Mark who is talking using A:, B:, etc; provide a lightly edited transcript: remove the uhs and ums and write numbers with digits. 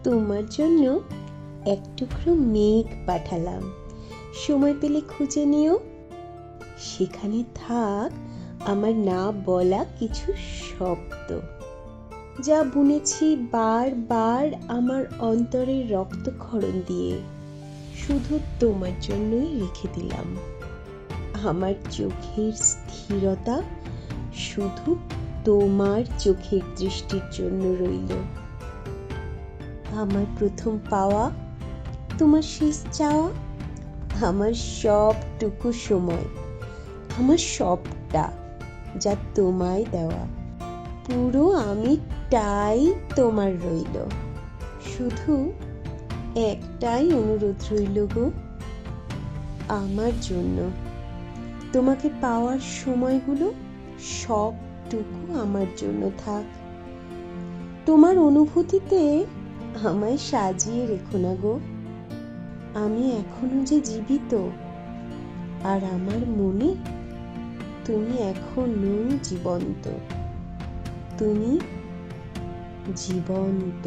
A: তোমার জন্য এক টুকরো মেঘ পাঠালাম, সময় পেলে খুঁজে নিও। সেখানে থাক আমার না বলা কিছু শব্দ, যা বুনেছি বারবার আমার অন্তরের রক্তক্ষরণ দিয়ে। শুধু তোমার জন্যই রেখে দিলাম। আমার চোখের স্থিরতা শুধু তোমার চোখের দৃষ্টির জন্য রইল। আমার প্রথম পাওয়া, তোমার শেষ চাওয়া, আমার সবটুকু সময়, আমার সবটা যা তোমায় দেওয়া, পুরো আমিটাই তোমার রইল। শুধু একটাই অনুরোধ রইল গো, আমার জন্য তোমাকে পাওয়ার সময়গুলো সবটুকু আমার জন্য থাক। তোমার অনুভূতিতে আমায় সাজিয়ে রেখো না গো। আমি এখনো যে জীবিত, আর আমার মনে তুমি এখনো জীবন্ত। তুমি জীবন্ত।